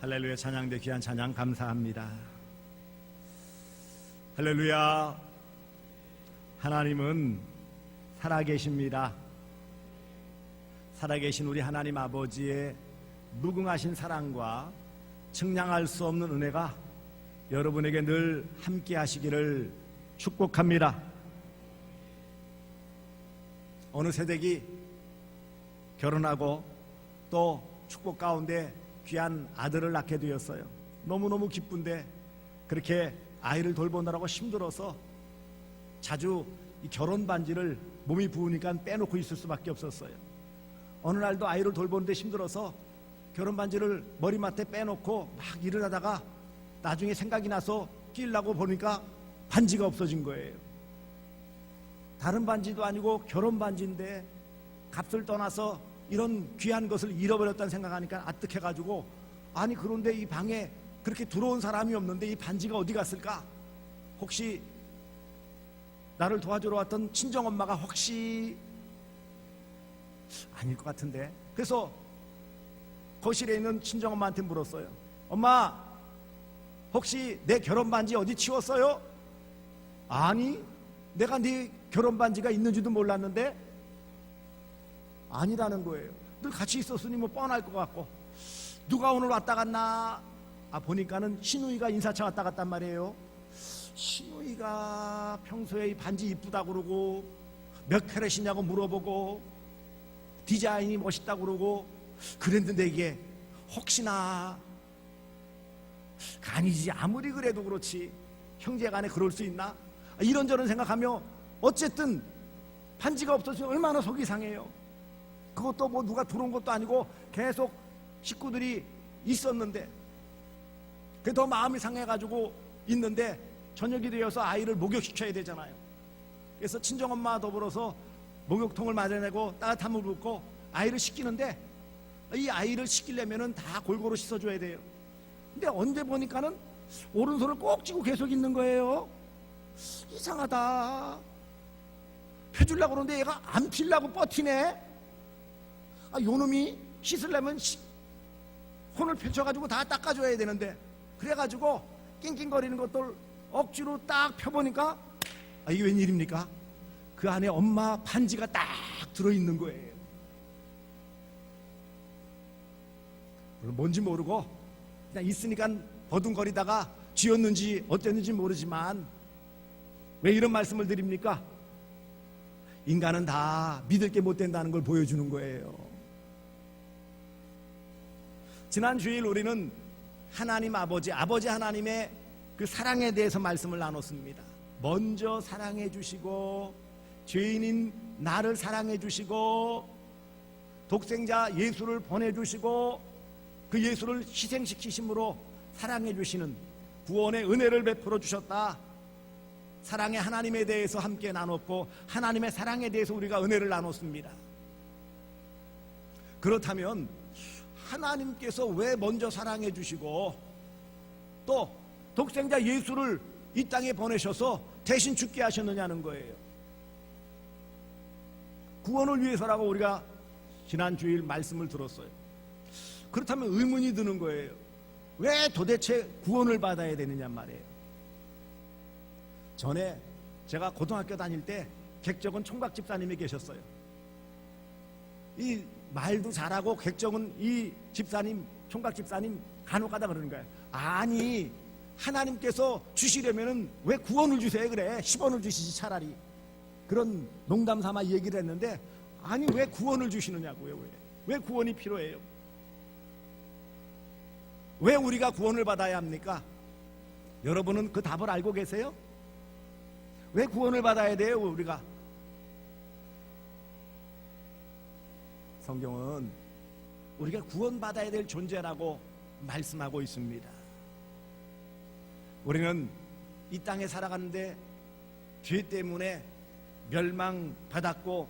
할렐루야. 찬양대 귀한 찬양 감사합니다. 할렐루야. 하나님은 살아계십니다. 살아계신 우리 하나님 아버지의 무궁하신 사랑과 측량할 수 없는 은혜가 여러분에게 늘 함께 하시기를 축복합니다. 어느 세대기 결혼하고 또 축복 가운데 귀한 아들을 낳게 되었어요. 너무너무 기쁜데 그렇게 아이를 돌보느라고 힘들어서 자주 이 결혼 반지를 몸이 부으니까 빼놓고 있을 수밖에 없었어요. 어느 날도 아이를 돌보는데 힘들어서 결혼 반지를 머리맡에 빼놓고 막 일을 하다가 나중에 생각이 나서 끼려고 보니까 반지가 없어진 거예요. 다른 반지도 아니고 결혼 반지인데 값을 떠나서 이런 귀한 것을 잃어버렸다는 생각하니까 아뜩해가지고, 아니 그런데 이 방에 그렇게 들어온 사람이 없는데 이 반지가 어디 갔을까? 혹시 나를 도와주러 왔던 친정엄마가 혹시 아닐 것 같은데, 그래서 거실에 있는 친정엄마한테 물었어요. 엄마, 혹시 내 결혼 반지 어디 치웠어요? 아니, 내가 네 결혼 반지가 있는지도 몰랐는데. 아니라는 거예요. 늘 같이 있었으니 뭐 뻔할 것 같고. 누가 오늘 왔다 갔나? 보니까는 시누이가 인사차 왔다 갔단 말이에요. 시누이가 평소에 이 반지 이쁘다고 그러고 몇 캐럿이냐고 물어보고 디자인이 멋있다고 그러고 그랬는데 이게 혹시나 아니지, 아무리 그래도 그렇지 형제간에 그럴 수 있나? 이런저런 생각하며 어쨌든 반지가 없어지면 얼마나 속이 상해요. 그것도 뭐 누가 들어온 것도 아니고 계속 식구들이 있었는데, 그게 더 마음이 상해가지고 있는데 저녁이 되어서 아이를 목욕시켜야 되잖아요. 그래서 친정엄마와 더불어서 목욕통을 마련하고 따뜻한 물 붓고 아이를 씻기는데, 이 아이를 씻기려면은 다 골고루 씻어줘야 돼요. 근데 언제 보니까는 오른손을 꼭 쥐고 계속 있는 거예요. 이상하다. 펴주려고 그러는데 얘가 안 피려고 버티네. 요놈이 씻으려면 손을 펼쳐가지고 다 닦아줘야 되는데, 그래가지고 낑낑거리는 것들 억지로 딱 펴보니까 이게 웬일입니까? 그 안에 엄마 반지가 딱 들어있는 거예요. 물론 뭔지 모르고 그냥 있으니까 버둥거리다가 쥐었는지 어땠는지 모르지만, 왜 이런 말씀을 드립니까? 인간은 다 믿을 게 못 된다는 걸 보여주는 거예요. 지난 주일 우리는 하나님 아버지 하나님의 그 사랑에 대해서 말씀을 나눴습니다. 먼저 사랑해 주시고 죄인인 나를 사랑해 주시고 독생자 예수를 보내주시고 그 예수를 희생시키심으로 사랑해 주시는 구원의 은혜를 베풀어 주셨다. 사랑의 하나님에 대해서 함께 나눴고 하나님의 사랑에 대해서 우리가 은혜를 나눴습니다. 그렇다면 하나님께서 왜 먼저 사랑해 주시고 또 독생자 예수를 이 땅에 보내셔서 대신 죽게 하셨느냐는 거예요. 구원을 위해서라고 우리가 지난 주일 말씀을 들었어요. 그렇다면 의문이 드는 거예요. 왜 도대체 구원을 받아야 되느냐 말이에요. 전에 제가 고등학교 다닐 때 객적은 총각 집사님이 계셨어요. 이 말도 잘하고 객적은 이 집사님, 총각 집사님 간혹가다 그러는 거예요. 아니, 하나님께서 주시려면은 왜 구원을 주세요? 그래 10원을 주시지 차라리. 그런 농담 삼아 얘기를 했는데, 아니 왜 구원을 주시느냐고요. 왜 구원이 필요해요? 왜 우리가 구원을 받아야 합니까? 여러분은 그 답을 알고 계세요? 왜 구원을 받아야 돼요 우리가? 성경은 우리가 구원받아야 될 존재라고 말씀하고 있습니다. 우리는 이 땅에 살아가는데 죄 때문에 멸망받았고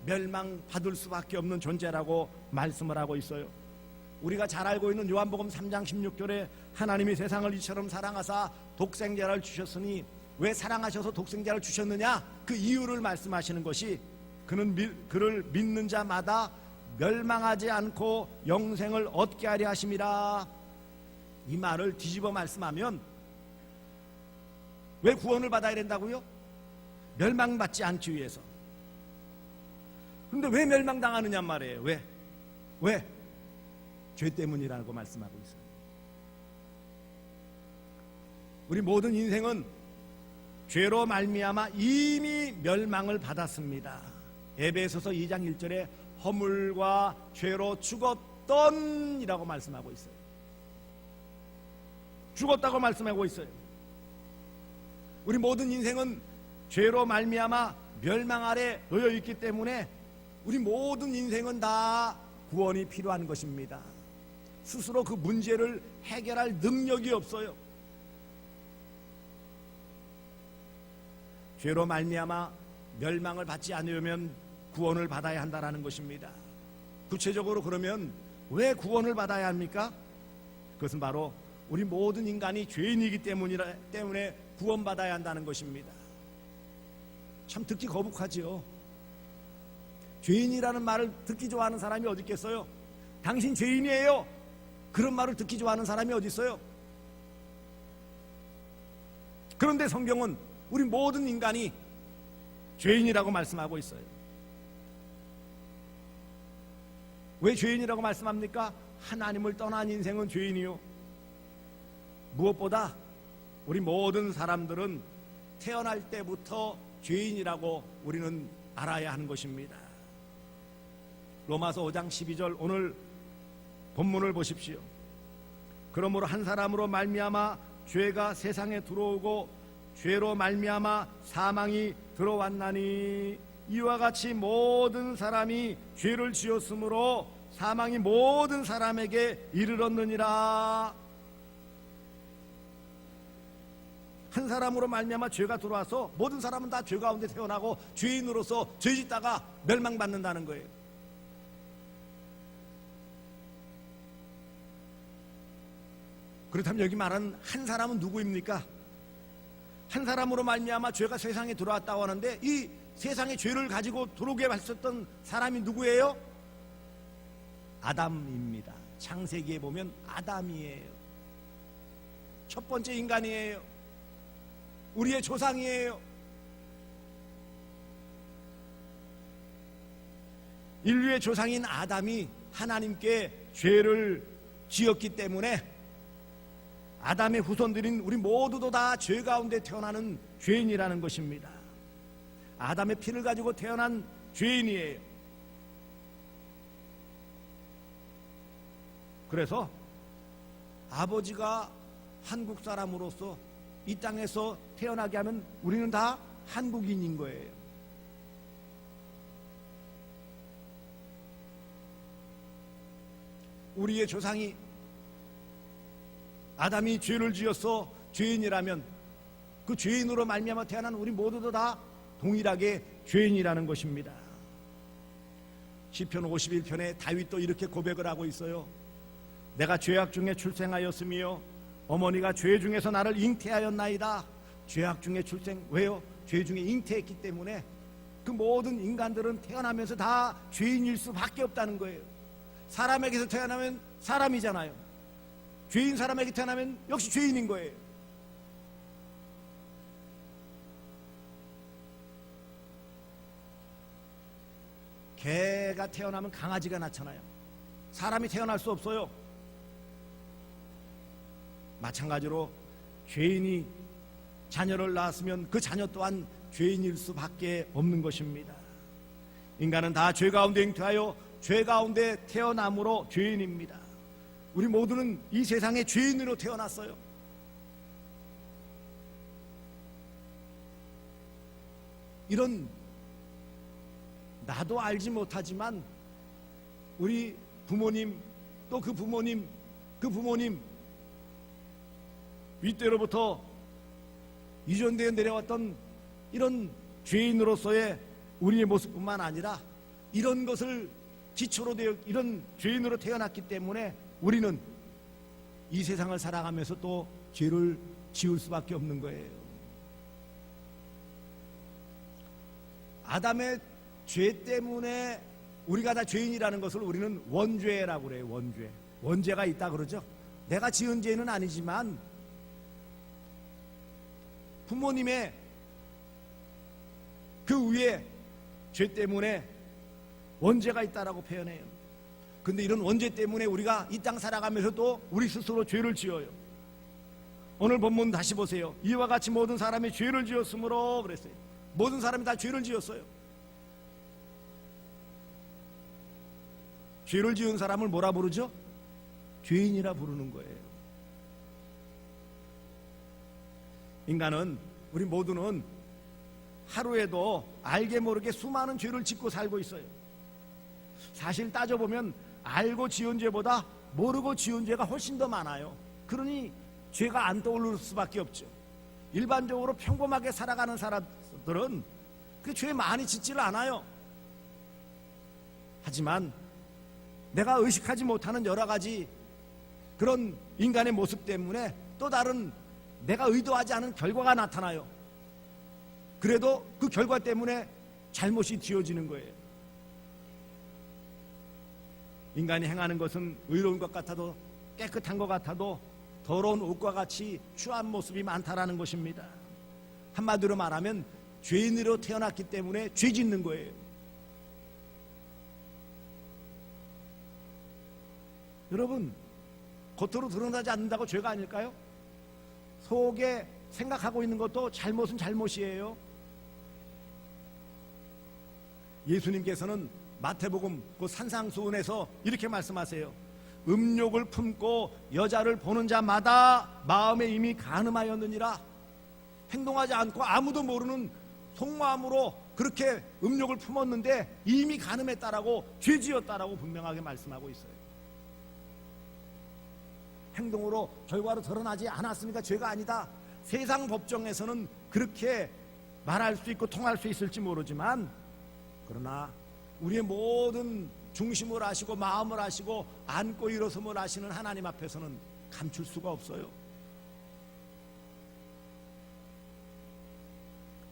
멸망받을 수밖에 없는 존재라고 말씀을 하고 있어요. 우리가 잘 알고 있는 요한복음 3장 16절에 하나님이 세상을 이처럼 사랑하사 독생자를 주셨으니, 왜 사랑하셔서 독생자를 주셨느냐? 그 이유를 말씀하시는 것이, 그를 믿는 자마다 멸망하지 않고 영생을 얻게 하려 하심이라. 이 말을 뒤집어 말씀하면 왜 구원을 받아야 된다고요? 멸망받지 않기 위해서. 그런데 왜 멸망당하느냐 말이에요. 왜? 죄 때문이라고 말씀하고 있어요. 우리 모든 인생은 죄로 말미암아 이미 멸망을 받았습니다. 에베소서 2장 1절에 허물과 죄로 죽었던이라고 말씀하고 있어요. 죽었다고 말씀하고 있어요. 우리 모든 인생은 죄로 말미암아 멸망 아래 놓여 있기 때문에 우리 모든 인생은 다 구원이 필요한 것입니다. 스스로 그 문제를 해결할 능력이 없어요. 죄로 말미암아 멸망을 받지 않으려면 구원을 받아야 한다는 것입니다. 구체적으로 그러면 왜 구원을 받아야 합니까? 그것은 바로 우리 모든 인간이 죄인이기 때문에 구원받아야 한다는 것입니다. 참 듣기 거북하지요. 죄인이라는 말을 듣기 좋아하는 사람이 어디 있겠어요? 당신 죄인이에요. 그런 말을 듣기 좋아하는 사람이 어디 있어요? 그런데 성경은 우리 모든 인간이 죄인이라고 말씀하고 있어요. 왜 죄인이라고 말씀합니까? 하나님을 떠난 인생은 죄인이요. 무엇보다 우리 모든 사람들은 태어날 때부터 죄인이라고 우리는 알아야 하는 것입니다. 로마서 5장 12절 오늘 본문을 보십시오. 그러므로 한 사람으로 말미암아 죄가 세상에 들어오고 죄로 말미암아 사망이 들어왔나니 이와 같이 모든 사람이 죄를 지었으므로 사망이 모든 사람에게 이르렀느니라. 한 사람으로 말미암아 죄가 들어와서 모든 사람은 다 죄 가운데 태어나고 죄인으로서 죄짓다가 멸망받는다는 거예요. 그렇다면 여기 말하는 한 사람은 누구입니까? 한 사람으로 말미암아 죄가 세상에 들어왔다고 하는데 이 세상에 죄를 가지고 들어오게 했었던 사람이 누구예요? 아담입니다. 창세기에 보면 아담이에요. 첫 번째 인간이에요. 우리의 조상이에요. 인류의 조상인 아담이 하나님께 죄를 지었기 때문에 아담의 후손들인 우리 모두도 다 죄 가운데 태어나는 죄인이라는 것입니다. 아담의 피를 가지고 태어난 죄인이에요. 그래서 아버지가 한국 사람으로서 이 땅에서 태어나게 하면 우리는 다 한국인인 거예요. 우리의 조상이 아담이 죄를 지어서 죄인이라면 그 죄인으로 말미암아 태어난 우리 모두도 다 동일하게 죄인이라는 것입니다. 시편 51편에 다윗도 이렇게 고백을 하고 있어요. 내가 죄악 중에 출생하였으며 어머니가 죄 중에서 나를 잉태하였나이다. 죄악 중에 출생, 왜요? 죄 중에 잉태했기 때문에 그 모든 인간들은 태어나면서 다 죄인일 수밖에 없다는 거예요. 사람에게서 태어나면 사람이잖아요. 죄인 사람에게 태어나면 역시 죄인인 거예요. 개가 태어나면 강아지가 낳잖아요. 사람이 태어날 수 없어요. 마찬가지로 죄인이 자녀를 낳았으면 그 자녀 또한 죄인일 수밖에 없는 것입니다. 인간은 다 죄 가운데 잉태하여 죄 가운데 태어남으로 죄인입니다. 우리 모두는 이 세상에 죄인으로 태어났어요. 이런 나도 알지 못하지만 우리 부모님 또 그 부모님 윗대로부터 유전되어 내려왔던 이런 죄인으로서의 우리의 모습뿐만 아니라 이런 것을 기초로 되어 이런 죄인으로 태어났기 때문에 우리는 이 세상을 살아가면서 또 죄를 지을 수밖에 없는 거예요. 아담의 죄 때문에 우리가 다 죄인이라는 것을 우리는 원죄라고 그래요. 원죄가 있다 그러죠. 내가 지은 죄는 아니지만 부모님의 그 위에 죄 때문에 원죄가 있다라고 표현해요. 근데 이런 원죄 때문에 우리가 이 땅 살아가면서도 우리 스스로 죄를 지어요. 오늘 본문 다시 보세요. 이와 같이 모든 사람이 죄를 지었으므로 그랬어요. 모든 사람이 다 죄를 지었어요. 죄를 지은 사람을 뭐라 부르죠? 죄인이라 부르는 거예요. 인간은, 우리 모두는 하루에도 알게 모르게 수많은 죄를 짓고 살고 있어요. 사실 따져보면 알고 지은 죄보다 모르고 지은 죄가 훨씬 더 많아요. 그러니 죄가 안 떠오를 수밖에 없죠. 일반적으로 평범하게 살아가는 사람들은 그 죄 많이 짓지를 않아요. 하지만 내가 의식하지 못하는 여러 가지 그런 인간의 모습 때문에 또 다른 내가 의도하지 않은 결과가 나타나요. 그래도 그 결과 때문에 잘못이 지어지는 거예요. 인간이 행하는 것은 의로운 것 같아도, 깨끗한 것 같아도 더러운 옷과 같이 추한 모습이 많다라는 것입니다. 한마디로 말하면 죄인으로 태어났기 때문에 죄 짓는 거예요. 여러분, 겉으로 드러나지 않는다고 죄가 아닐까요? 속에 생각하고 있는 것도 잘못은 잘못이에요. 예수님께서는 마태복음 그 산상수훈에서 이렇게 말씀하세요. 음욕을 품고 여자를 보는 자마다 마음에 이미 간음하였느니라. 행동하지 않고 아무도 모르는 속마음으로 그렇게 음욕을 품었는데 이미 간음했다라고, 죄지었다라고 분명하게 말씀하고 있어요. 행동으로 결과로 드러나지 않았으니까 죄가 아니다. 세상 법정에서는 그렇게 말할 수 있고 통할 수 있을지 모르지만, 그러나 우리의 모든 중심을 아시고 마음을 아시고 안고 일어섬을 아시는 하나님 앞에서는 감출 수가 없어요.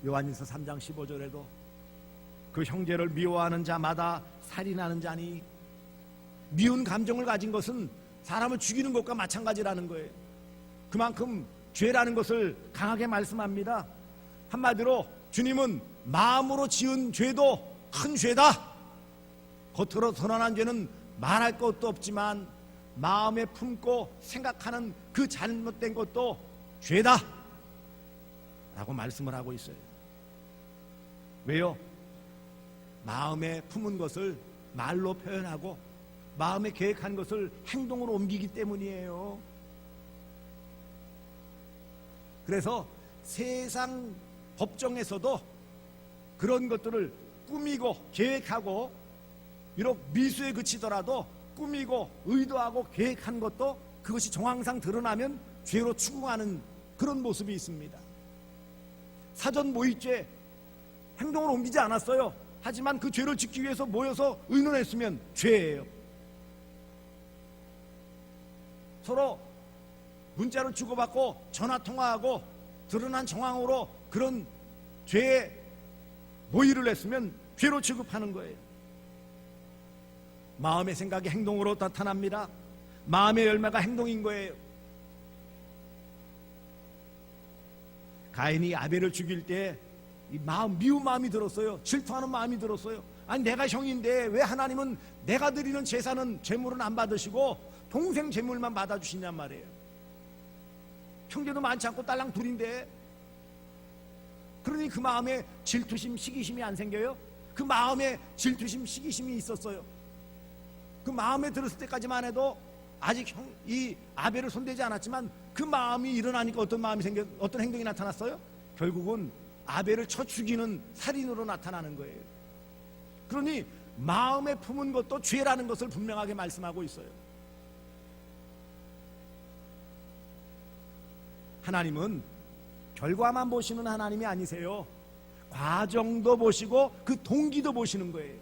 요한일서 3장 15절에도 그 형제를 미워하는 자마다 살인하는 자니, 미운 감정을 가진 것은 사람을 죽이는 것과 마찬가지라는 거예요. 그만큼 죄라는 것을 강하게 말씀합니다. 한마디로 주님은 마음으로 지은 죄도 큰 죄다. 겉으로 드러난 죄는 말할 것도 없지만 마음에 품고 생각하는 그 잘못된 것도 죄다 라고 말씀을 하고 있어요. 왜요? 마음에 품은 것을 말로 표현하고 마음에 계획한 것을 행동으로 옮기기 때문이에요. 그래서 세상 법정에서도 그런 것들을 꾸미고 계획하고, 비록 미수에 그치더라도 꾸미고 의도하고 계획한 것도 그것이 정황상 드러나면 죄로 추궁하는 그런 모습이 있습니다. 사전 모의죄 행동을 옮기지 않았어요. 하지만 그 죄를 짓기 위해서 모여서 의논했으면 죄예요. 서로 문자를 주고받고 전화통화하고 드러난 정황으로 그런 죄에 모의를 했으면 죄로 취급하는 거예요. 마음의 생각이 행동으로 나타납니다. 마음의 열매가 행동인 거예요. 가인이 아벨을 죽일 때 이 마음, 미운 마음이 들었어요. 질투하는 마음이 들었어요. 아니, 내가 형인데 왜 하나님은 내가 드리는 제사는 제물은 안 받으시고 동생 제물만 받아주시냔 말이에요. 형제도 많지 않고 딸랑 둘인데. 그러니 그 마음에 질투심, 시기심이 안 생겨요? 그 마음에 질투심, 시기심이 있었어요. 그 마음에 들었을 때까지만 해도 아직 이 아벨을 손대지 않았지만 그 마음이 일어나니까 어떤 마음이 어떤 행동이 나타났어요? 결국은 아벨을 쳐 죽이는 살인으로 나타나는 거예요. 그러니 마음에 품은 것도 죄라는 것을 분명하게 말씀하고 있어요. 하나님은 결과만 보시는 하나님이 아니세요. 과정도 보시고 그 동기도 보시는 거예요.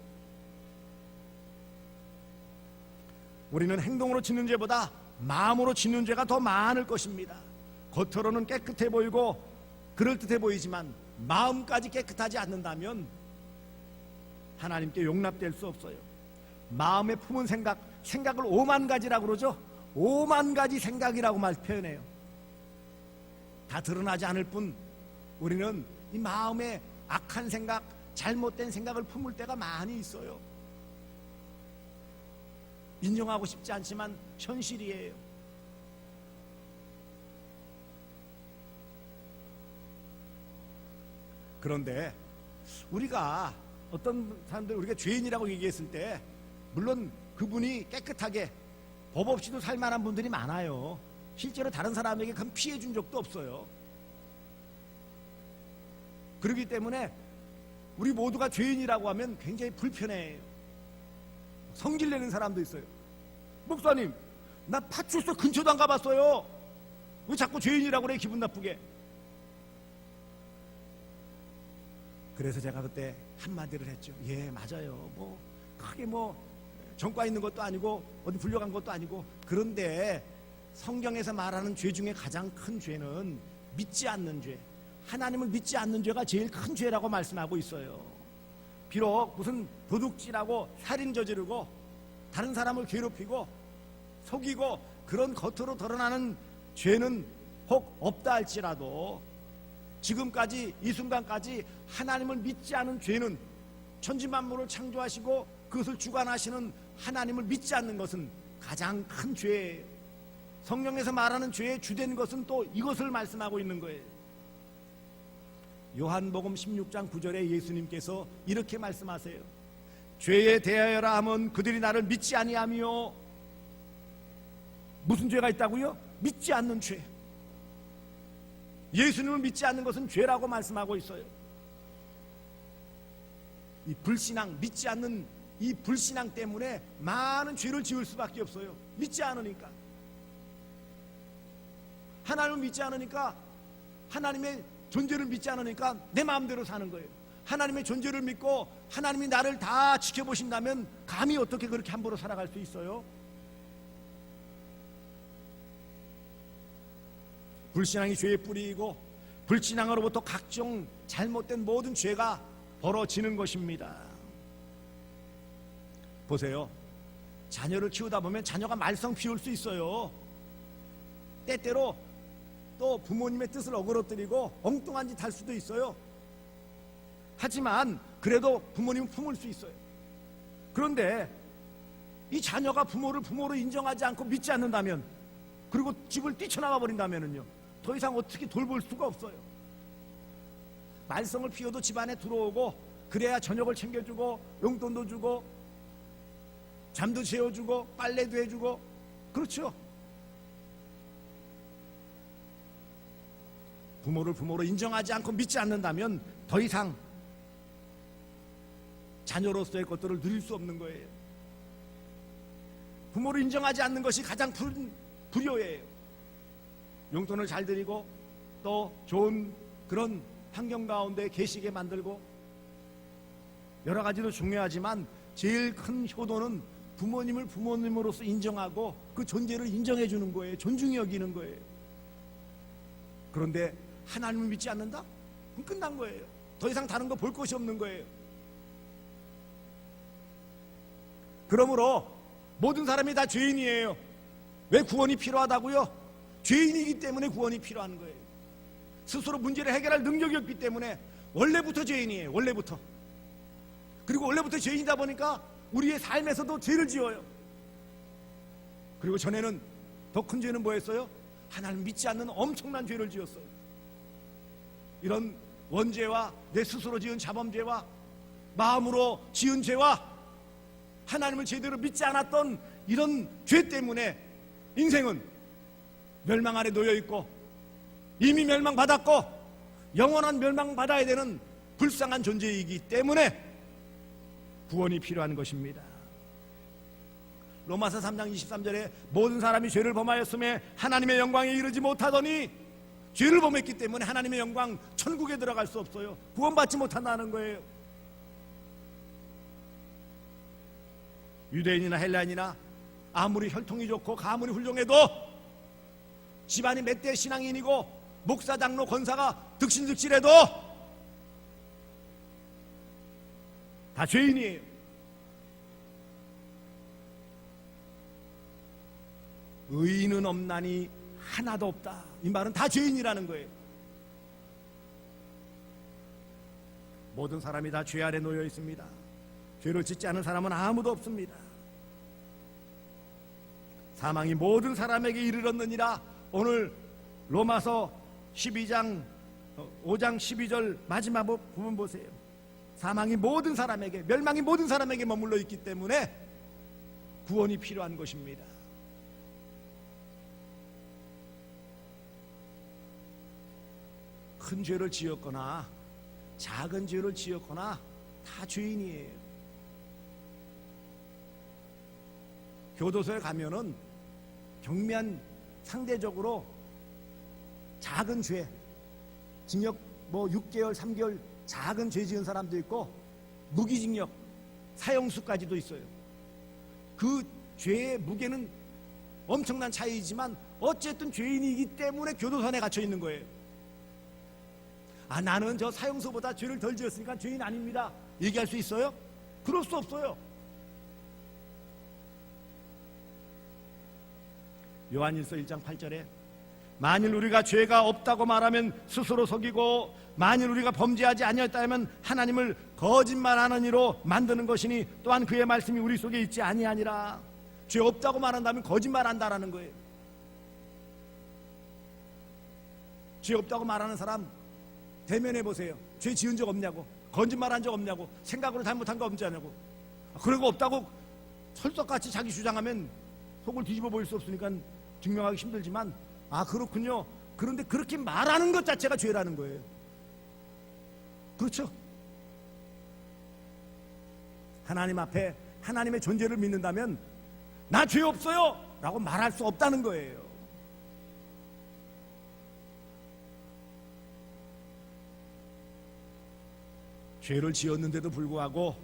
우리는 행동으로 짓는 죄보다 마음으로 짓는 죄가 더 많을 것입니다. 겉으로는 깨끗해 보이고 그럴듯해 보이지만 마음까지 깨끗하지 않는다면 하나님께 용납될 수 없어요. 마음에 품은 생각을 5만 가지라고 그러죠. 오만 가지 생각이라고 말 표현해요. 다 드러나지 않을 뿐 우리는 이 마음에 악한 생각, 잘못된 생각을 품을 때가 많이 있어요. 인정하고 싶지 않지만 현실이에요. 그런데 우리가 어떤 사람들 우리가 죄인이라고 얘기했을 때 물론 그분이 깨끗하게 법 없이도 살 만한 분들이 많아요. 실제로 다른 사람에게 큰 피해 준 적도 없어요. 그렇기 때문에 우리 모두가 죄인이라고 하면 굉장히 불편해요. 성질내는 사람도 있어요. 목사님, 나 파출소 근처도 안 가봤어요. 왜 자꾸 죄인이라고 그래, 기분 나쁘게. 그래서 제가 그때 한마디를 했죠. 예, 맞아요. 뭐 크게 뭐 전과 있는 것도 아니고 어디 불려간 것도 아니고, 그런데 성경에서 말하는 죄 중에 가장 큰 죄는 믿지 않는 죄, 하나님을 믿지 않는 죄가 제일 큰 죄라고 말씀하고 있어요. 비록 무슨 도둑질하고 살인 저지르고 다른 사람을 괴롭히고 속이고 그런 겉으로 드러나는 죄는 혹 없다 할지라도 지금까지 이 순간까지 하나님을 믿지 않은 죄는, 천지만물을 창조하시고 그것을 주관하시는 하나님을 믿지 않는 것은 가장 큰 죄예요. 성경에서 말하는 죄의 주된 것은 또 이것을 말씀하고 있는 거예요. 요한복음 16장 9절에 예수님께서 이렇게 말씀하세요. 죄에 대하여라 하면 그들이 나를 믿지 아니하며. 무슨 죄가 있다고요? 믿지 않는 죄. 예수님을 믿지 않는 것은 죄라고 말씀하고 있어요. 이 불신앙, 믿지 않는 이 불신앙 때문에 많은 죄를 지을 수밖에 없어요. 믿지 않으니까. 하나님을 믿지 않으니까, 하나님의 존재를 믿지 않으니까 내 마음대로 사는 거예요. 하나님의 존재를 믿고 하나님이 나를 다 지켜보신다면 감히 어떻게 그렇게 함부로 살아갈 수 있어요? 불신앙이 죄의 뿌리이고 불신앙으로부터 각종 잘못된 모든 죄가 벌어지는 것입니다. 보세요. 자녀를 키우다 보면 자녀가 말썽 피울 수 있어요. 때때로 또 부모님의 뜻을 어그러뜨리고 엉뚱한 짓 할 수도 있어요. 하지만 그래도 부모님은 품을 수 있어요. 그런데 이 자녀가 부모를 부모로 인정하지 않고 믿지 않는다면, 그리고 집을 뛰쳐나가 버린다면은요, 더 이상 어떻게 돌볼 수가 없어요. 말썽을 피워도 집안에 들어오고, 그래야 저녁을 챙겨주고 용돈도 주고 잠도 재워주고 빨래도 해주고, 그렇죠? 부모를 부모로 인정하지 않고 믿지 않는다면 더 이상 자녀로서의 것들을 누릴 수 없는 거예요. 부모를 인정하지 않는 것이 가장 불효예요. 용돈을 잘 드리고 또 좋은 그런 환경 가운데 계시게 만들고 여러 가지도 중요하지만 제일 큰 효도는 부모님을 부모님으로서 인정하고 그 존재를 인정해 주는 거예요. 존중히 여기는 거예요. 그런데 하나님을 믿지 않는다? 그럼 끝난 거예요. 더 이상 다른 거 볼 것이 없는 거예요. 그러므로 모든 사람이 다 죄인이에요. 왜 구원이 필요하다고요? 죄인이기 때문에 구원이 필요한 거예요. 스스로 문제를 해결할 능력이 없기 때문에 원래부터 죄인이에요. 원래부터. 그리고 원래부터 죄인이다 보니까 우리의 삶에서도 죄를 지어요. 그리고 전에는 더 큰 죄는 뭐였어요? 하나님 믿지 않는 엄청난 죄를 지었어요. 이런 원죄와 내 스스로 지은 자범죄와 마음으로 지은 죄와 하나님을 제대로 믿지 않았던 이런 죄 때문에 인생은 멸망 아래 놓여 있고 이미 멸망받았고 영원한 멸망받아야 되는 불쌍한 존재이기 때문에 구원이 필요한 것입니다. 로마서 3장 23절에 모든 사람이 죄를 범하였음에 하나님의 영광에 이르지 못하더니, 죄를 범했기 때문에 하나님의 영광 천국에 들어갈 수 없어요. 구원받지 못한다는 거예요. 유대인이나 헬라인이나 아무리 혈통이 좋고 가문이 훌륭해도 집안이 몇 대 신앙인이고 목사, 장로, 권사가 득실득실해도 다 죄인이에요. 의인은 없나니 하나도 없다. 이 말은 다 죄인이라는 거예요. 모든 사람이 다 죄 아래 놓여 있습니다. 죄를 짓지 않은 사람은 아무도 없습니다. 사망이 모든 사람에게 이르렀느니라. 오늘 로마서 12장 5장 12절 마지막 부분 보세요. 사망이 모든 사람에게, 멸망이 모든 사람에게 머물러 있기 때문에 구원이 필요한 것입니다. 큰 죄를 지었거나 작은 죄를 지었거나 다 죄인이에요. 교도소에 가면은 경미한, 상대적으로 작은 죄, 징역 6개월, 3개월 작은 죄 지은 사람도 있고 무기징역, 사형수까지도 있어요. 그 죄의 무게는 엄청난 차이지만 어쨌든 죄인이기 때문에 교도소 안에 갇혀 있는 거예요. 아, 나는 저 사형수보다 죄를 덜 지었으니까 죄인 아닙니다, 얘기할 수 있어요? 그럴 수 없어요. 요한일서 1장 8절에 만일 우리가 죄가 없다고 말하면 스스로 속이고 만일 우리가 범죄하지 아니었다면 하나님을 거짓말하는 이로 만드는 것이니 또한 그의 말씀이 우리 속에 있지 아니하니라. 죄 없다고 말한다면 거짓말한다라는 거예요. 죄 없다고 말하는 사람 대면해 보세요. 죄 지은 적 없냐고, 거짓말한 적 없냐고, 생각으로 잘못한 거 없냐고. 그런 거 없다고 철석같이 자기 주장하면 속을 뒤집어 보일 수 없으니까 증명하기 힘들지만, 아, 그렇군요. 그런데 그렇게 말하는 것 자체가 죄라는 거예요. 그렇죠? 하나님 앞에 하나님의 존재를 믿는다면 나 죄 없어요 라고 말할 수 없다는 거예요. 죄를 지었는데도 불구하고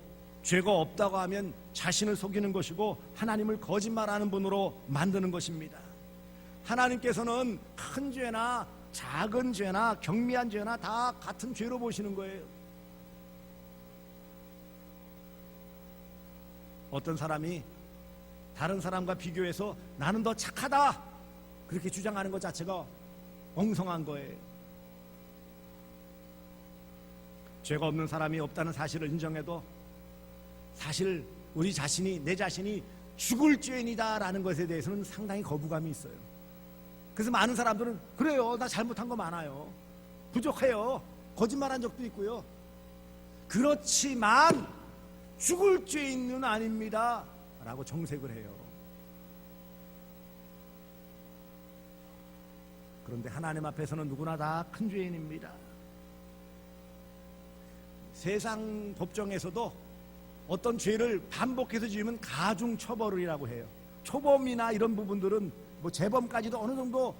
죄가 없다고 하면 자신을 속이는 것이고 하나님을 거짓말하는 분으로 만드는 것입니다. 하나님께서는 큰 죄나 작은 죄나 경미한 죄나 다 같은 죄로 보시는 거예요. 어떤 사람이 다른 사람과 비교해서 나는 더 착하다 그렇게 주장하는 것 자체가 엉성한 거예요. 죄가 없는 사람이 없다는 사실을 인정해도 사실 우리 자신이, 내 자신이 죽을 죄인이다라는 것에 대해서는 상당히 거부감이 있어요. 그래서 많은 사람들은 그래요, 나 잘못한 거 많아요, 부족해요, 거짓말한 적도 있고요. 그렇지만 죽을 죄인은 아닙니다 라고 정색을 해요. 그런데 하나님 앞에서는 누구나 다 큰 죄인입니다. 세상 법정에서도 어떤 죄를 반복해서 지으면 가중처벌이라고 해요. 초범이나 이런 부분들은 뭐 재범까지도 어느 정도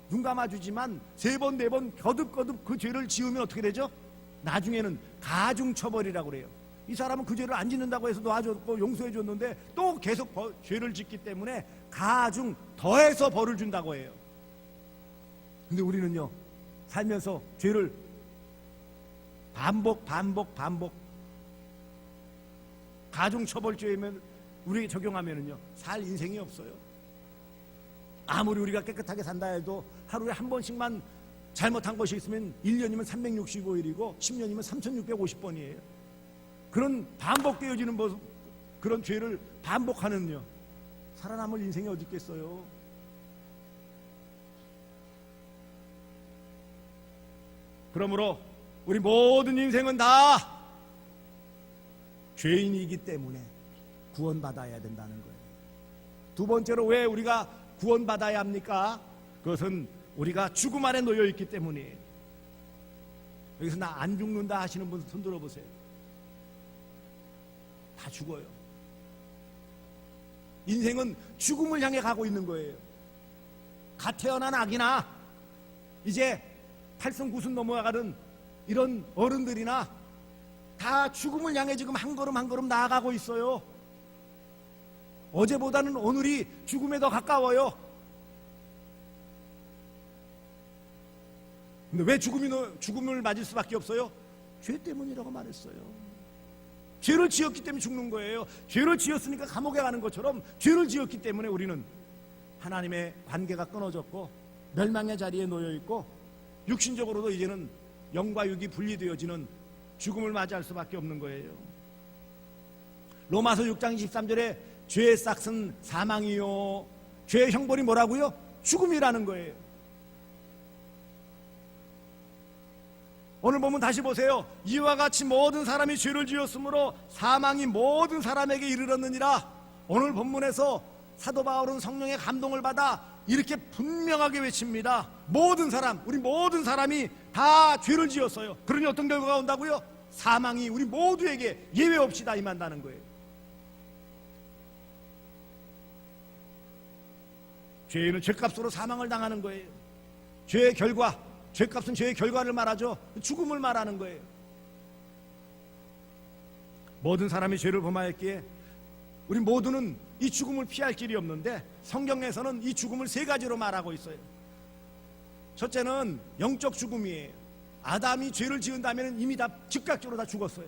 눈 감아주지만 3번, 4번 거듭거듭 그 죄를 지으면 어떻게 되죠? 나중에는 가중처벌이라고 그래요. 이 사람은 그 죄를 안 짓는다고 해서 놔줬고 용서해줬는데 또 계속 죄를 짓기 때문에 가중, 더해서 벌을 준다고 해요. 근데 우리는요, 살면서 죄를 반복 가중처벌죄면 우리에게 적용하면은요, 살 인생이 없어요. 아무리 우리가 깨끗하게 산다 해도 하루에 한 번씩만 잘못한 것이 있으면 1년이면 365일이고 10년이면 3650번이에요. 그런 반복되어지는 모습, 그런 죄를 반복하는요, 살아남을 인생이 어디 있겠어요? 그러므로 우리 모든 인생은 다 죄인이기 때문에 구원받아야 된다는 거예요. 두 번째로 왜 우리가 구원받아야 합니까? 그것은 우리가 죽음 아래 놓여 있기 때문이에요. 여기서 나 안 죽는다 하시는 분 손 들어보세요. 다 죽어요. 인생은 죽음을 향해 가고 있는 거예요. 갓 태어난 아기나 이제 8순 9순 넘어가는 이런 어른들이나 다 죽음을 향해 지금 한 걸음 한 걸음 나아가고 있어요. 어제보다는 오늘이 죽음에 더 가까워요. 근데 왜 죽음을 맞을 수밖에 없어요? 죄 때문이라고 말했어요. 죄를 지었기 때문에 죽는 거예요. 죄를 지었으니까 감옥에 가는 것처럼 죄를 지었기 때문에 우리는 하나님의 관계가 끊어졌고 멸망의 자리에 놓여 있고 육신적으로도 이제는 영과 육이 분리되어지는 죽음을 맞이할 수밖에 없는 거예요. 로마서 6장 23절에 죄의 싹은 사망이요, 죄의 형벌이 뭐라고요? 죽음이라는 거예요. 오늘 보면 다시 보세요. 이와 같이 모든 사람이 죄를 지었으므로 사망이 모든 사람에게 이르렀느니라. 오늘 본문에서 사도 바울은 성령의 감동을 받아 이렇게 분명하게 외칩니다. 모든 사람, 우리 모든 사람이 다 죄를 지었어요. 그러니 어떤 결과가 온다고요? 사망이 우리 모두에게 예외 없이 다 임한다는 거예요. 죄는 죄값으로 사망을 당하는 거예요. 죄의 결과, 죄값은 죄의 결과를 말하죠. 죽음을 말하는 거예요. 모든 사람이 죄를 범하였기에 우리 모두는 이 죽음을 피할 길이 없는데 성경에서는 이 죽음을 세 가지로 말하고 있어요. 첫째는 영적 죽음이에요. 아담이 죄를 지은 다음에는 이미 다 즉각적으로 다 죽었어요.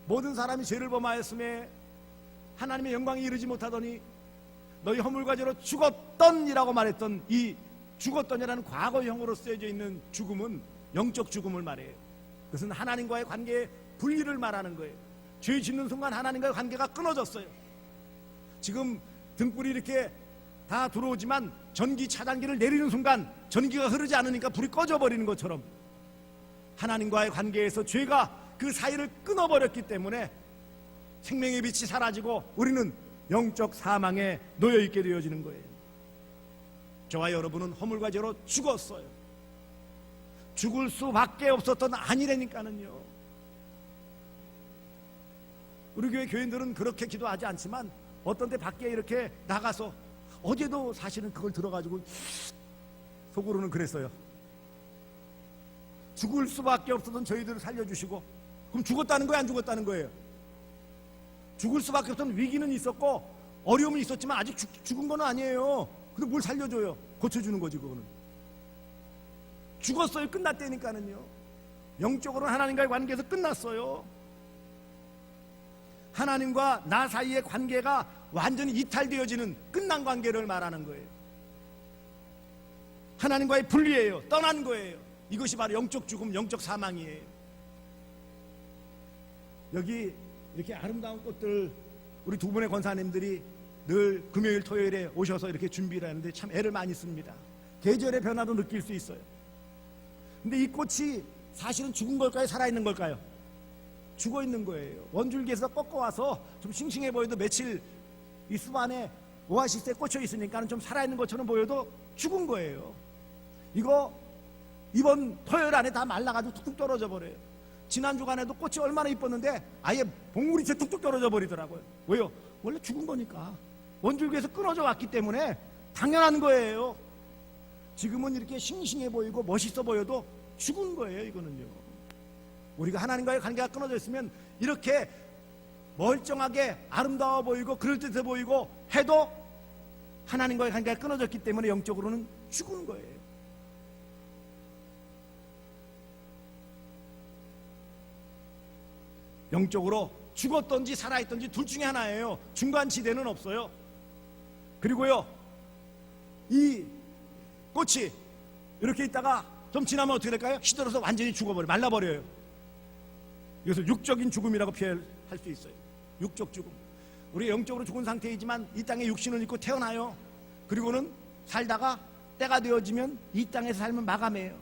모든 사람이 죄를 범하였음에 하나님의 영광에 이르지 못하더니 너희 허물과 죄로 죽었던이라고 말했던 이 죽었던이라는 과거형으로 쓰여져 있는 죽음은 영적 죽음을 말해요. 그것은 하나님과의 관계의 분리를 말하는 거예요. 죄 짓는 순간 하나님과의 관계가 끊어졌어요. 지금 등불이 이렇게 다 들어오지만 전기 차단기를 내리는 순간 전기가 흐르지 않으니까 불이 꺼져버리는 것처럼 하나님과의 관계에서 죄가 그 사이를 끊어버렸기 때문에 생명의 빛이 사라지고 우리는 영적 사망에 놓여있게 되어지는 거예요. 저와 여러분은 허물과 죄로 죽었어요. 죽을 수밖에 없었던 아니라니까는요. 우리 교회 교인들은 그렇게 기도하지 않지만 어떤 때 밖에 이렇게 나가서 어제도 사실은 그걸 들어가지고 속으로는 그랬어요. 죽을 수밖에 없었던 저희들을 살려주시고, 그럼 죽었다는 거예요, 안 죽었다는 거예요? 죽을 수밖에 없던 위기는 있었고 어려움은 있었지만 아직 죽은 건 아니에요. 근데 뭘 살려줘요? 고쳐주는 거지. 그거는 죽었어요. 끝났다니까는요. 영적으로는 하나님과의 관계에서 끝났어요. 하나님과 나 사이의 관계가 완전히 이탈되어지는 끝난 관계를 말하는 거예요. 하나님과의 분리예요. 떠난 거예요. 이것이 바로 영적 죽음, 영적 사망이에요. 여기 이렇게 아름다운 꽃들 우리 두 분의 권사님들이 늘 금요일 토요일에 오셔서 이렇게 준비를 하는데 참 애를 많이 씁니다. 계절의 변화도 느낄 수 있어요. 근데 이 꽃이 사실은 죽은 걸까요? 살아있는 걸까요? 죽어있는 거예요. 원줄기에서 꺾어와서 좀 싱싱해 보여도 며칠 이 숲 안에 오아시스에 꽂혀 있으니까 좀 살아있는 것처럼 보여도 죽은 거예요. 이거 이번 토요일 안에 다 말라가지고 툭툭 떨어져 버려요. 지난 주간에도 꽃이 얼마나 이뻤는데 아예 봉우리째 툭툭 떨어져 버리더라고요. 왜요? 원래 죽은 거니까. 원줄기에서 끊어져 왔기 때문에 당연한 거예요. 지금은 이렇게 싱싱해 보이고 멋있어 보여도 죽은 거예요. 이거는요. 우리가 하나님과의 관계가 끊어져 있으면 이렇게 멀쩡하게 아름다워 보이고 그럴듯해 보이고 해도 하나님과의 관계가 끊어졌기 때문에 영적으로는 죽은 거예요. 영적으로 죽었던지 살아있던지 둘 중에 하나예요. 중간지대는 없어요. 그리고요, 이 꽃이 이렇게 있다가 좀 지나면 어떻게 될까요? 시들어서 완전히 죽어버려요. 말라버려요. 이것을 육적인 죽음이라고 표현할 수 있어요. 육적 죽음. 우리 영적으로 죽은 상태이지만 이 땅에 육신을 입고 태어나요. 그리고는 살다가 때가 되어지면 이 땅에서 삶은 마감해요.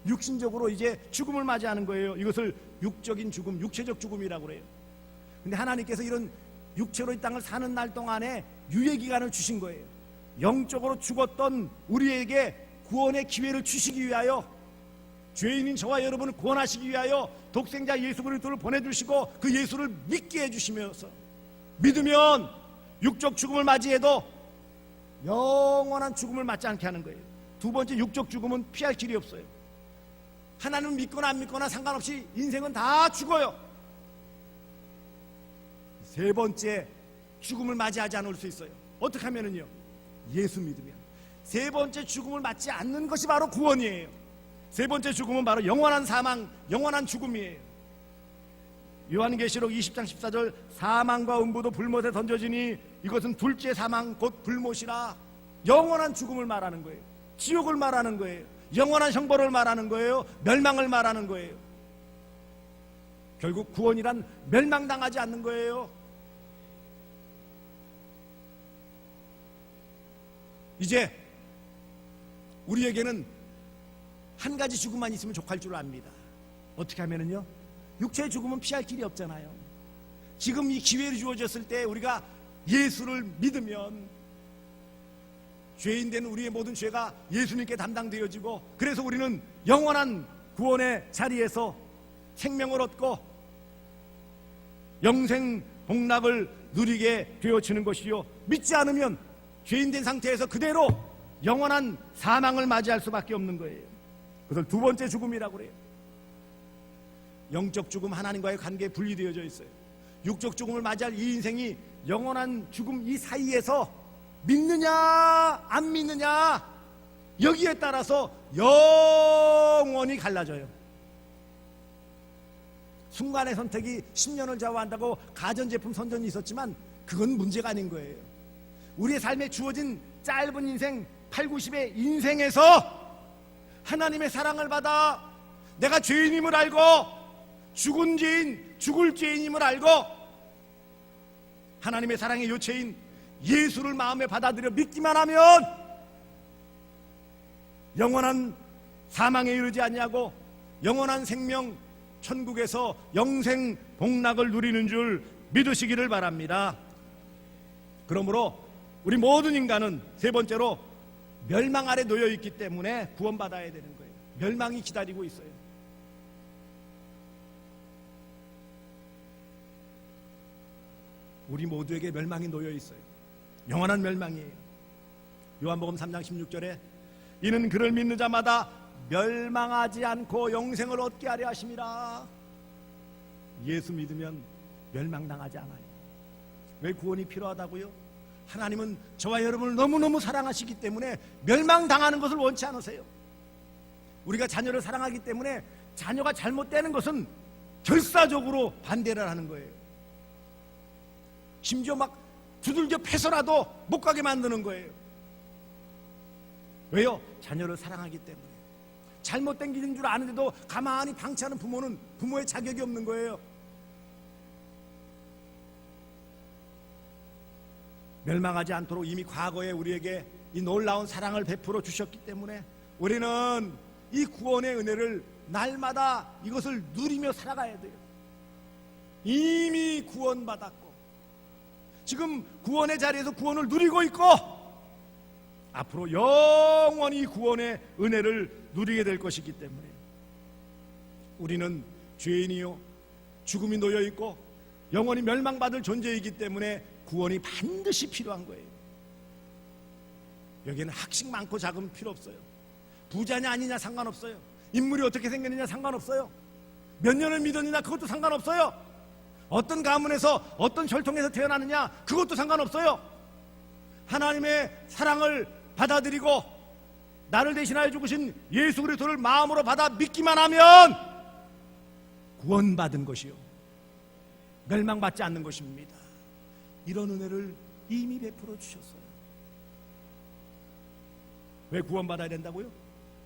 육신적으로 이제 죽음을 맞이하는 거예요. 이것을 육적인 죽음, 육체적 죽음이라고 그래요. 근데 하나님께서 이런 육체로 이 땅을 사는 날 동안에 유예기간을 주신 거예요. 영적으로 죽었던 우리에게 구원의 기회를 주시기 위하여, 죄인인 저와 여러분을 구원하시기 위하여 독생자 예수 그리스도를 보내주시고 그 예수를 믿게 해주시면서 믿으면 육적 죽음을 맞이해도 영원한 죽음을 맞지 않게 하는 거예요. 두 번째, 육적 죽음은 피할 길이 없어요. 하나님을 믿거나 안 믿거나 상관없이 인생은 다 죽어요. 세 번째, 죽음을 맞이하지 않을 수 있어요. 어떻게 하면은요? 예수 믿으면. 세 번째 죽음을 맞지 않는 것이 바로 구원이에요. 세 번째 죽음은 바로 영원한 사망, 영원한 죽음이에요. 요한계시록 20장 14절, 사망과 음부도 불못에 던져지니 이것은 둘째 사망 곧 불못이라 영원한 죽음을 말하는 거예요. 지옥을 말하는 거예요. 영원한 형벌을 말하는 거예요. 멸망을 말하는 거예요. 결국 구원이란 멸망당하지 않는 거예요. 이제 우리에게는 한 가지 죽음만 있으면 족할 줄 압니다. 어떻게 하면은요, 육체의 죽음은 피할 길이 없잖아요. 지금 이 기회를 주어졌을 때 우리가 예수를 믿으면 죄인 된 우리의 모든 죄가 예수님께 담당되어지고, 그래서 우리는 영원한 구원의 자리에서 생명을 얻고 영생 복락을 누리게 되어지는 것이요, 믿지 않으면 죄인 된 상태에서 그대로 영원한 사망을 맞이할 수밖에 없는 거예요. 그것을 두 번째 죽음이라고 그래요. 영적 죽음, 하나님과의 관계에 분리되어져 있어요. 육적 죽음을 맞이할 이 인생이 영원한 죽음 이 사이에서 믿느냐 안 믿느냐, 여기에 따라서 영원히 갈라져요. 순간의 선택이 10년을 좌우한다고 가전제품 선전이 있었지만 그건 문제가 아닌 거예요. 우리의 삶에 주어진 짧은 인생 8, 90의 인생에서 하나님의 사랑을 받아 내가 죄인임을 알고, 죽은 죄인, 죽을 죄인임을 알고 하나님의 사랑의 요체인 예수를 마음에 받아들여 믿기만 하면 영원한 사망에 이르지 않냐고, 영원한 생명 천국에서 영생 복락을 누리는 줄 믿으시기를 바랍니다. 그러므로 우리 모든 인간은 세 번째로 멸망 아래 놓여 있기 때문에 구원받아야 되는 거예요. 멸망이 기다리고 있어요. 우리 모두에게 멸망이 놓여 있어요. 영원한 멸망이에요. 요한복음 3장 16절에 이는 그를 믿는 자마다 멸망하지 않고 영생을 얻게 하려 하심이라. 예수 믿으면 멸망당하지 않아요. 왜 구원이 필요하다고요? 하나님은 저와 여러분을 너무너무 사랑하시기 때문에 멸망당하는 것을 원치 않으세요. 우리가 자녀를 사랑하기 때문에 자녀가 잘못되는 것은 결사적으로 반대를 하는 거예요. 심지어 막 두들겨 패서라도 못 가게 만드는 거예요. 왜요? 자녀를 사랑하기 때문에. 잘못된 길인 줄 아는데도 가만히 방치하는 부모는 부모의 자격이 없는 거예요. 멸망하지 않도록 이미 과거에 우리에게 이 놀라운 사랑을 베풀어 주셨기 때문에 우리는 이 구원의 은혜를 날마다 이것을 누리며 살아가야 돼요. 이미 구원받았고 지금 구원의 자리에서 구원을 누리고 있고 앞으로 영원히 구원의 은혜를 누리게 될 것이기 때문에 우리는 죄인이요 죽음이 놓여있고 영원히 멸망받을 존재이기 때문에 구원이 반드시 필요한 거예요. 여기에는 학식 많고 작은 필요 없어요. 부자냐 아니냐 상관없어요. 인물이 어떻게 생겼느냐 상관없어요. 몇 년을 믿었느냐 그것도 상관없어요. 어떤 가문에서 어떤 혈통에서 태어나느냐 그것도 상관없어요. 하나님의 사랑을 받아들이고 나를 대신하여 죽으신 예수 그리스도를 마음으로 받아 믿기만 하면 구원받은 것이요 멸망받지 않는 것입니다. 이런 은혜를 이미 베풀어 주셨어요. 왜 구원받아야 된다고요?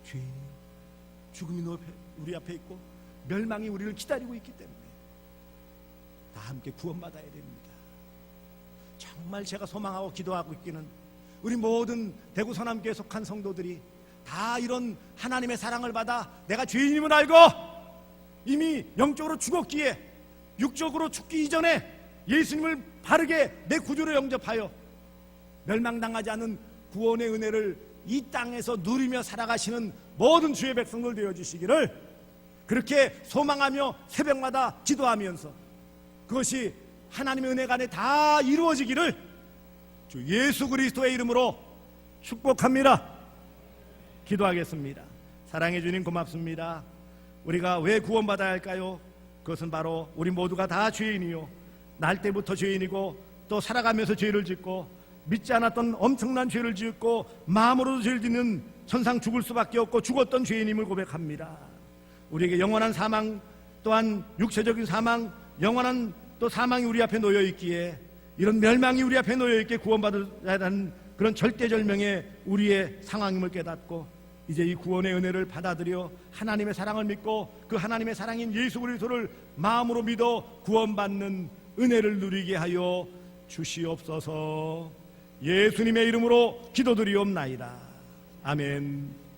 죄인이요 죽음이 우리 앞에 있고 멸망이 우리를 기다리고 있기 때문에 다 함께 구원받아야 됩니다. 정말 제가 소망하고 기도하고 있기는 우리 모든 대구 서남교에 속한 성도들이 다 이런 하나님의 사랑을 받아 내가 죄인임을 알고 이미 영적으로 죽었기에 육적으로 죽기 이전에 예수님을 바르게 내 구주로 영접하여 멸망당하지 않은 구원의 은혜를 이 땅에서 누리며 살아가시는 모든 주의 백성들 되어주시기를 그렇게 소망하며 새벽마다 기도하면서 그것이 하나님의 은혜가 안에 다 이루어지기를 주 예수 그리스도의 이름으로 축복합니다. 기도하겠습니다. 사랑해 주님 고맙습니다. 우리가 왜 구원받아야 할까요? 그것은 바로 우리 모두가 다 죄인이요 날 때부터 죄인이고 또 살아가면서 죄를 짓고 믿지 않았던 엄청난 죄를 지었고 마음으로도 죄를 짓는 천상 죽을 수밖에 없고 죽었던 죄인임을 고백합니다. 우리에게 영원한 사망 또한 육체적인 사망 영원한 또 사망이 우리 앞에 놓여 있기에 이런 멸망이 우리 앞에 놓여 있게 구원받으라는 그런 절대절명의 우리의 상황임을 깨닫고 이제 이 구원의 은혜를 받아들여 하나님의 사랑을 믿고 그 하나님의 사랑인 예수 그리스도를 마음으로 믿어 구원받는 은혜를 누리게 하여 주시옵소서. 예수님의 이름으로 기도드리옵나이다. 아멘.